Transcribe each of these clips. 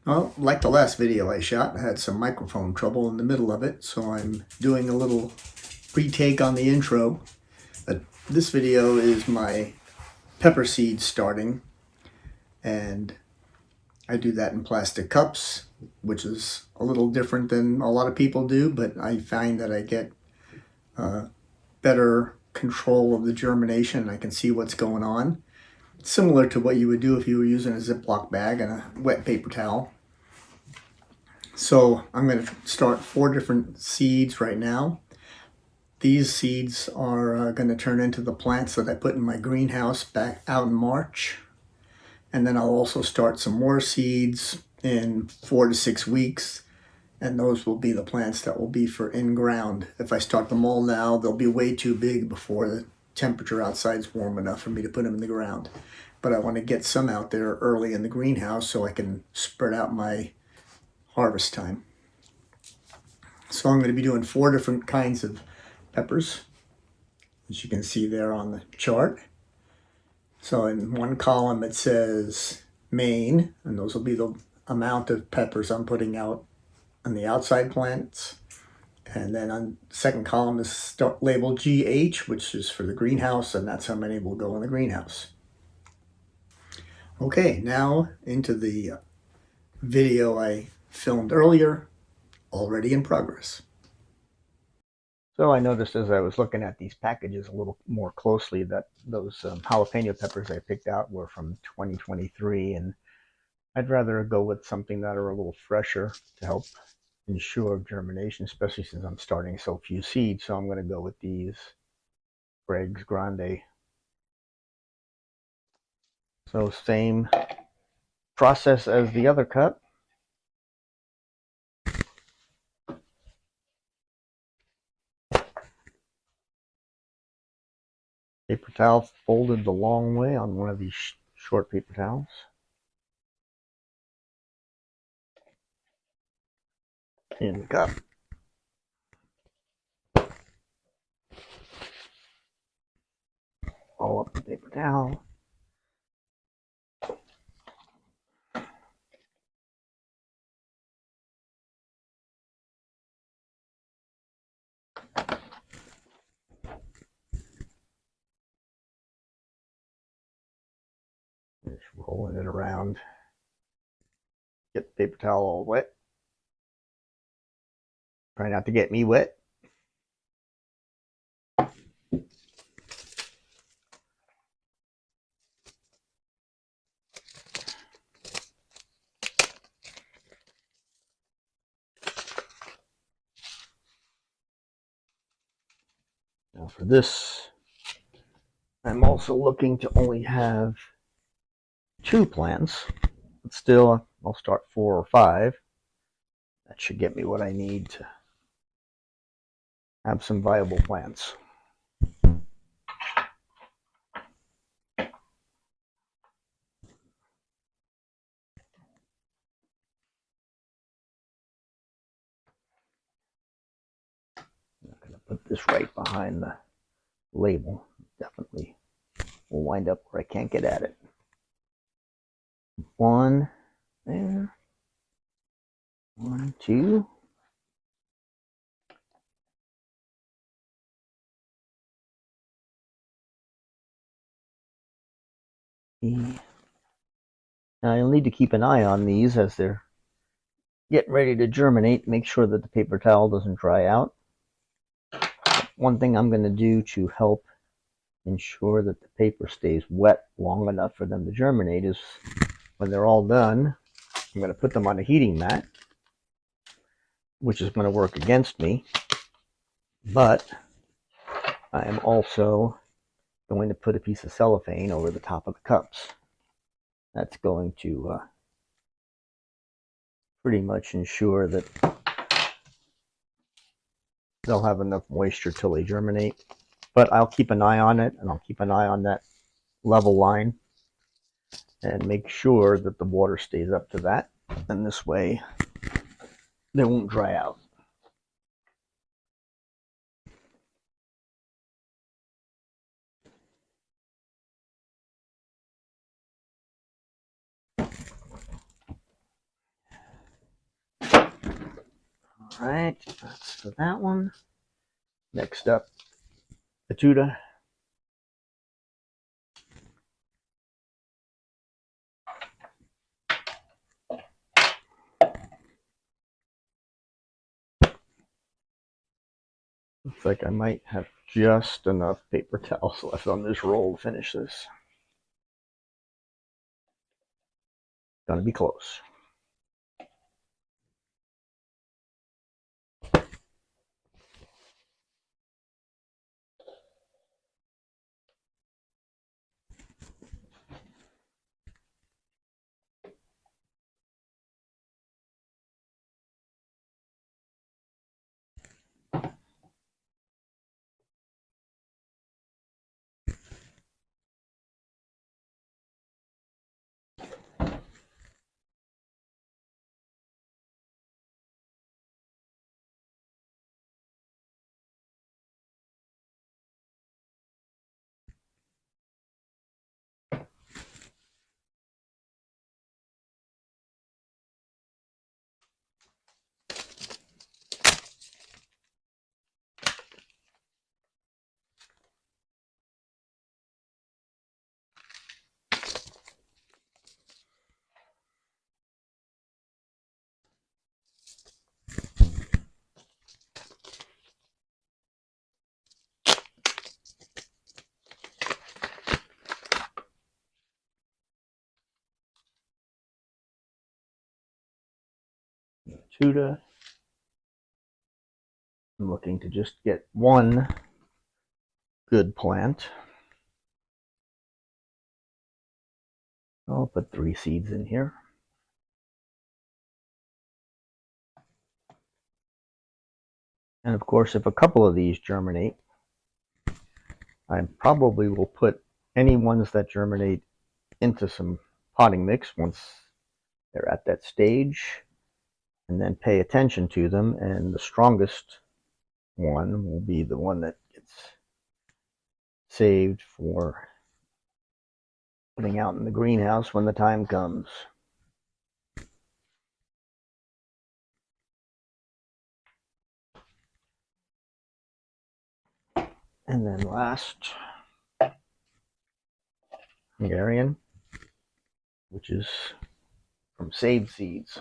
Well, like the last video I shot, I had some microphone trouble in the middle of it, so I'm doing a little retake on the intro. But this video is my pepper seeds starting, and I do that in plastic cups, which is a little different than a lot of people do, but I find that I get better control of the germination. I can see what's going on. Similar to what you would do if you were using a Ziploc bag and a wet paper towel. So I'm going to start 4 different seeds right now. These seeds are going to turn into the plants that I put in my greenhouse back out in March. And then I'll also start some more seeds in 4 to 6 weeks. And those will be the plants that will be for in-ground. If I start them all now, they'll be way too big before the temperature outside is warm enough for me to put them in the ground. But I want to get some out there early in the greenhouse so I can spread out my harvest time. So I'm going to be doing 4 different kinds of peppers, as you can see there on the chart. So in one column it says Maine, and those will be the amount of peppers I'm putting out on the outside plants. And then on the second column is labeled GH, which is for the greenhouse, and that's how many will go in the greenhouse. Okay, now into the video I filmed earlier, already in progress. So I noticed as I was looking at these packages a little more closely that those jalapeno peppers I picked out were from 2023, and I'd rather go with something that are a little fresher to help ensure germination, especially since I'm starting so few seeds. So I'm going to go with these Greg's Grande. So same process as the other cup. Paper towel folded the long way on one of these short paper towels. In the cup. All up the paper towel. Just rolling it around. Get the paper towel all wet. Try not to get me wet. Now for this, I'm also looking to only have 2 plants, but still I'll start 4 or 5. That should get me what I need to have some viable plants. I'm going to put this right behind the label. Definitely will wind up where I can't get at it. 1 there. 1, 2. Now you'll need to keep an eye on these as they're getting ready to germinate. Make sure that the paper towel doesn't dry out. One thing I'm going to do to help ensure that the paper stays wet long enough for them to germinate is when they're all done, I'm going to put them on a heating mat, which is going to work against me, but I am also going to put a piece of cellophane over the top of the cups. That's going to pretty much ensure that they'll have enough moisture till they germinate. But I'll keep an eye on it, and I'll keep an eye on that level line and make sure that the water stays up to that, and this way they won't dry out. All right, that's for that one. Next up, the Tuda. Looks like I might have just enough paper towels left on this roll to finish this. Gonna be close. Tuda. I'm looking to just get one good plant. I'll put 3 seeds in here. And of course, if a couple of these germinate, I probably will put any ones that germinate into some potting mix once they're at that stage, and then pay attention to them, and the strongest one will be the one that gets saved for putting out in the greenhouse when the time comes. And then last, Hungarian, which is from saved seeds.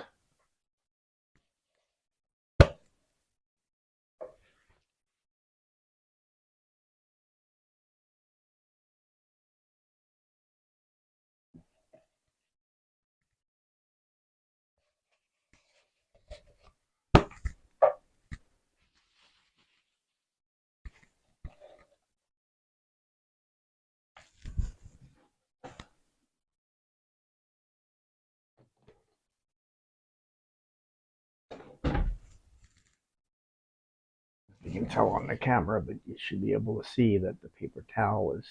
You can tell on the camera, but you should be able to see that the paper towel is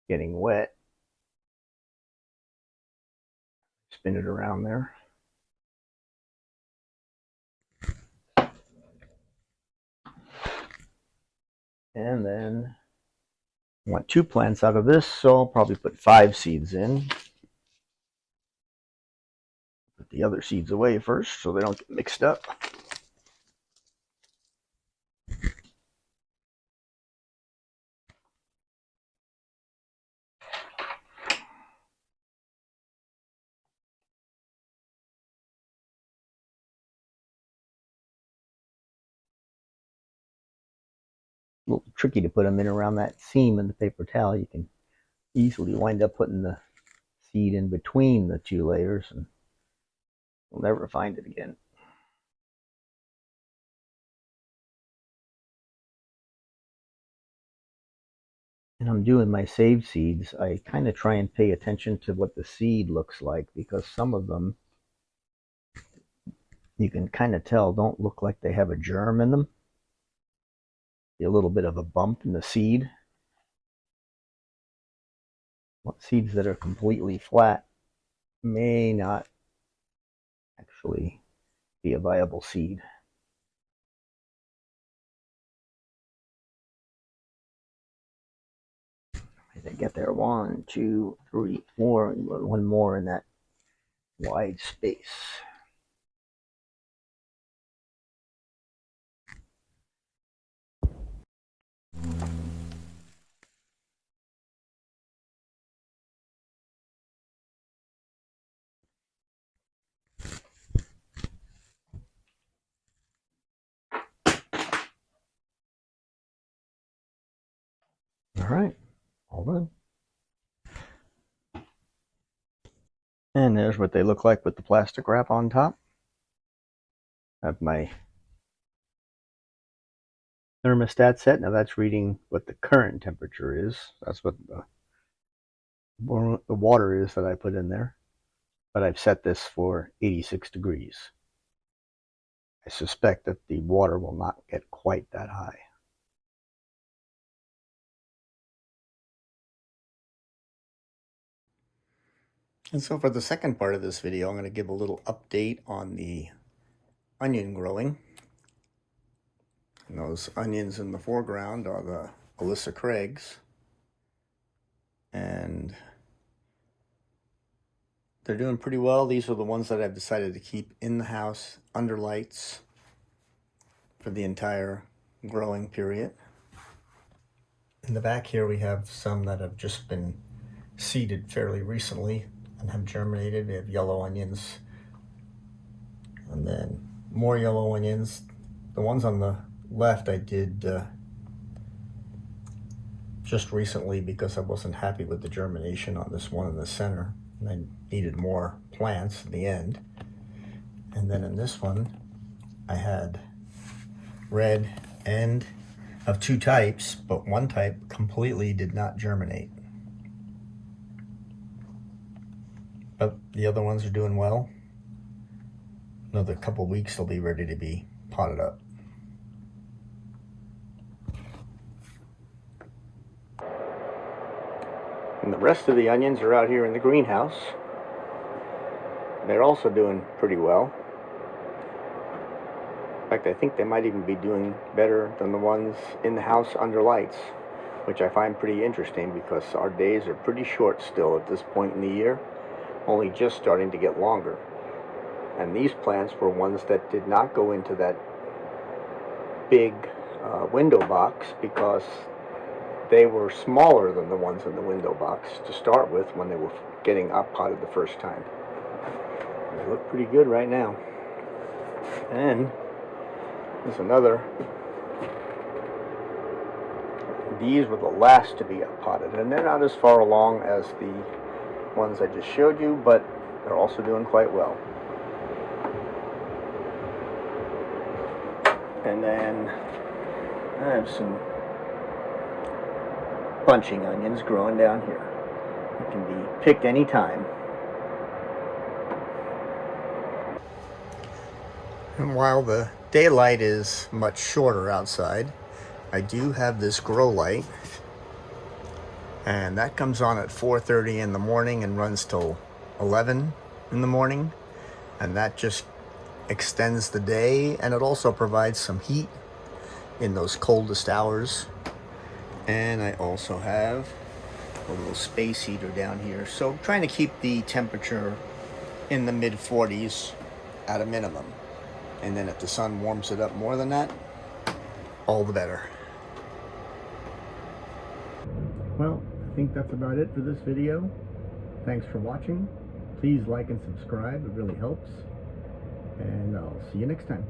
getting wet. Spin it around there. And then I want 2 plants out of this, so I'll probably put 5 seeds in. Put the other seeds away first so they don't get mixed up. A little tricky to put them in around that seam in the paper towel. You can easily wind up putting the seed in between the 2 layers and you'll never find it again. And I'm doing my saved seeds. I kind of try and pay attention to what the seed looks like, because some of them you can kind of tell don't look like they have a germ in them. A little bit of a bump in the seed. Seeds that are completely flat may not actually be a viable seed. I get there 1, 2, 3, 4, and one more in that wide space. All right, all done. And there's what they look like with the plastic wrap on top. I have my thermostat set. Now that's reading what the current temperature is. That's what the water is that I put in there. But I've set this for 86 degrees. I suspect that the water will not get quite that high. And so for the second part of this video, I'm going to give a little update on the onion growing. And those onions in the foreground are the Alyssa Craigs. And they're doing pretty well. These are the ones that I've decided to keep in the house under lights for the entire growing period. In the back here we have some that have just been seeded fairly recently and have germinated. We have yellow onions and then more yellow onions. The ones on the left I did just recently because I wasn't happy with the germination on this one in the center, and I needed more plants in the end. And then in this one I had red and of two types, but one type completely did not germinate. But the other ones are doing well. Another couple weeks they'll be ready to be potted up. And the rest of the onions are out here in the greenhouse. They're also doing pretty well. In fact, I think they might even be doing better than the ones in the house under lights, which I find pretty interesting because our days are pretty short still at this point in the year, only just starting to get longer. And these plants were ones that did not go into that big window box because they were smaller than the ones in the window box to start with when they were getting up potted the first time. They look pretty good right now. And there's another. These were the last to be up potted, and they're not as far along as the ones I just showed you, but they're also doing quite well. And then I have some bunching onions growing down here. It can be picked any time. And while the daylight is much shorter outside, I do have this grow light, and that comes on at 4:30 in the morning and runs till 11 in the morning, and that just extends the day, and it also provides some heat in those coldest hours. And I also have a little space heater down here, so trying to keep the temperature in the mid 40s at a minimum. And then if the sun warms it up more than that, all the better. Well, I think that's about it for this video. Thanks for watching. Please like and subscribe, it really helps. And I'll see you next time.